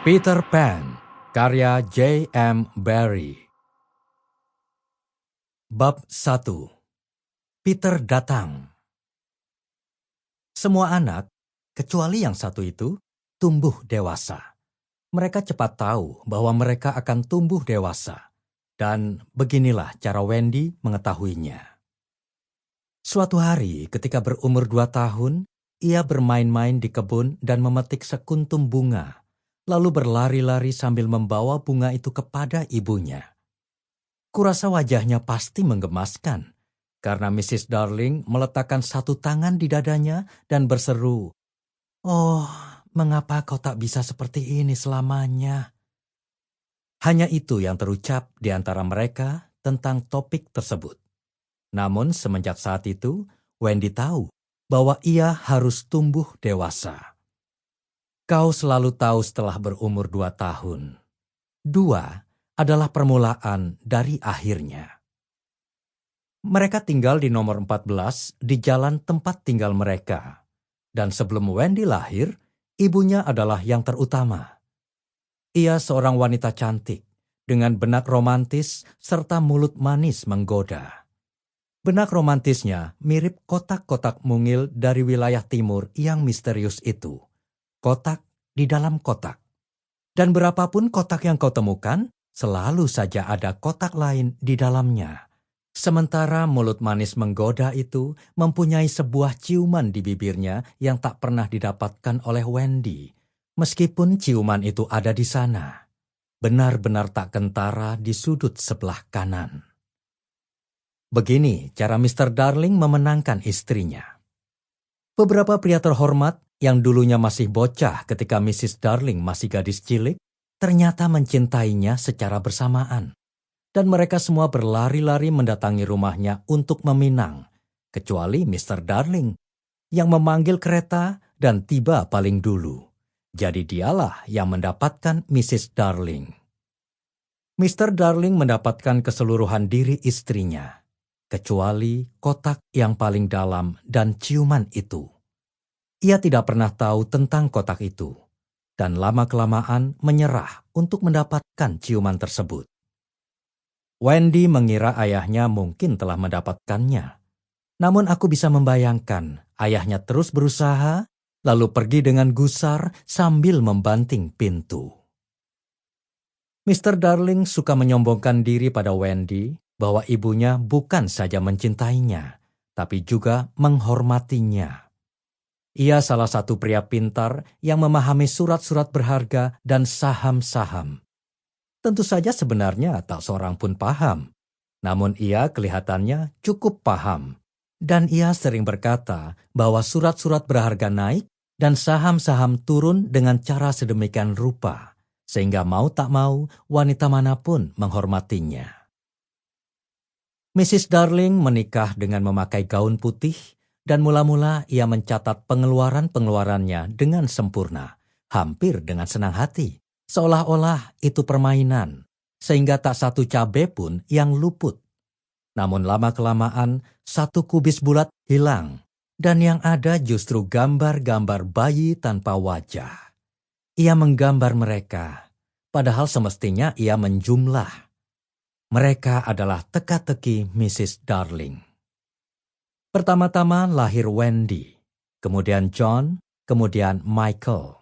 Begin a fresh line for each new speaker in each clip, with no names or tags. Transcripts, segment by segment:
Peter Pan, karya J.M. Barrie. Bab 1. Peter datang. Semua anak, kecuali yang satu itu, tumbuh dewasa. Mereka cepat tahu bahwa mereka akan tumbuh dewasa. Dan beginilah cara Wendy mengetahuinya. Suatu hari ketika berumur 2 tahun, ia bermain-main di kebun dan memetik sekuntum bunga. Lalu berlari-lari sambil membawa bunga itu kepada ibunya. Kurasa wajahnya pasti menggemaskan, karena Mrs. Darling meletakkan satu tangan di dadanya dan berseru, "Oh, mengapa kau tak bisa seperti ini selamanya?" Hanya itu yang terucap di antara mereka tentang topik tersebut. Namun semenjak saat itu, Wendy tahu bahwa ia harus tumbuh dewasa. Kau selalu tahu setelah berumur 2 tahun. 2 adalah permulaan dari akhirnya. Mereka tinggal di nomor 14 di jalan tempat tinggal mereka. Dan sebelum Wendy lahir, ibunya adalah yang terutama. Ia seorang wanita cantik, dengan benak romantis serta mulut manis menggoda. Benak romantisnya mirip kotak-kotak mungil dari wilayah timur yang misterius itu. Kotak di dalam kotak. Dan berapapun kotak yang kau temukan, selalu saja ada kotak lain di dalamnya. Sementara mulut manis menggoda itu mempunyai sebuah ciuman di bibirnya yang tak pernah didapatkan oleh Wendy. Meskipun ciuman itu ada di sana. Benar-benar tak kentara di sudut sebelah kanan. Begini cara Mr. Darling memenangkan istrinya. Beberapa pria terhormat yang dulunya masih bocah ketika Mrs. Darling masih gadis cilik, ternyata mencintainya secara bersamaan. Dan mereka semua berlari-lari mendatangi rumahnya untuk meminang, kecuali Mr. Darling, yang memanggil kereta dan tiba paling dulu. Jadi dialah yang mendapatkan Mrs. Darling. Mr. Darling mendapatkan keseluruhan diri istrinya, kecuali kotak yang paling dalam dan ciuman itu. Ia tidak pernah tahu tentang kotak itu, dan lama-kelamaan menyerah untuk mendapatkan ciuman tersebut. Wendy mengira ayahnya mungkin telah mendapatkannya. Namun aku bisa membayangkan ayahnya terus berusaha, lalu pergi dengan gusar sambil membanting pintu. Mr. Darling suka menyombongkan diri pada Wendy bahwa ibunya bukan saja mencintainya, tapi juga menghormatinya. Ia salah satu pria pintar yang memahami surat-surat berharga dan saham-saham. Tentu saja sebenarnya tak seorang pun paham. Namun ia kelihatannya cukup paham. Dan ia sering berkata bahwa surat-surat berharga naik dan saham-saham turun dengan cara sedemikian rupa. Sehingga mau tak mau wanita manapun menghormatinya. Mrs. Darling menikah dengan memakai gaun putih. Dan mula-mula ia mencatat pengeluaran-pengeluarannya dengan sempurna, hampir dengan senang hati, seolah-olah itu permainan, sehingga tak satu cabai pun yang luput. Namun lama-kelamaan, 1 kubis bulat hilang, dan yang ada justru gambar-gambar bayi tanpa wajah. Ia menggambar mereka, padahal semestinya ia menjumlah. Mereka adalah teka-teki Mrs. Darling. Pertama-tama lahir Wendy, kemudian John, kemudian Michael.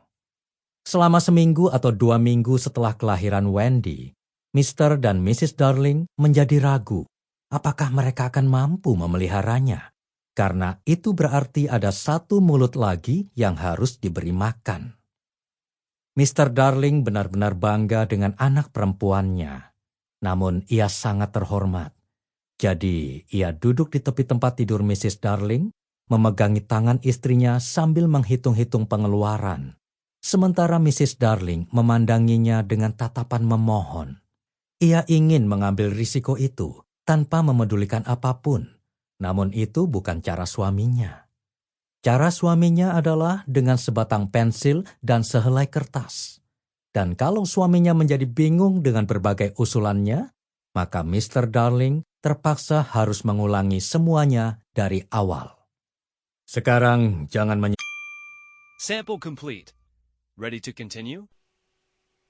Selama seminggu atau 2 minggu setelah kelahiran Wendy, Mr. dan Mrs. Darling menjadi ragu apakah mereka akan mampu memeliharanya. Karena itu berarti ada 1 mulut lagi yang harus diberi makan. Mr. Darling benar-benar bangga dengan anak perempuannya. Namun ia sangat terhormat. Jadi, ia duduk di tepi tempat tidur Mrs. Darling, memegangi tangan istrinya sambil menghitung-hitung pengeluaran. Sementara Mrs. Darling memandanginya dengan tatapan memohon. Ia ingin mengambil risiko itu tanpa memedulikan apapun. Namun itu bukan cara suaminya. Cara suaminya adalah dengan sebatang pensil dan sehelai kertas. Dan kalau suaminya menjadi bingung dengan berbagai usulannya, maka Mr. Darling terpaksa harus mengulangi semuanya dari awal. Sekarang jangan
Sample complete. Ready to continue?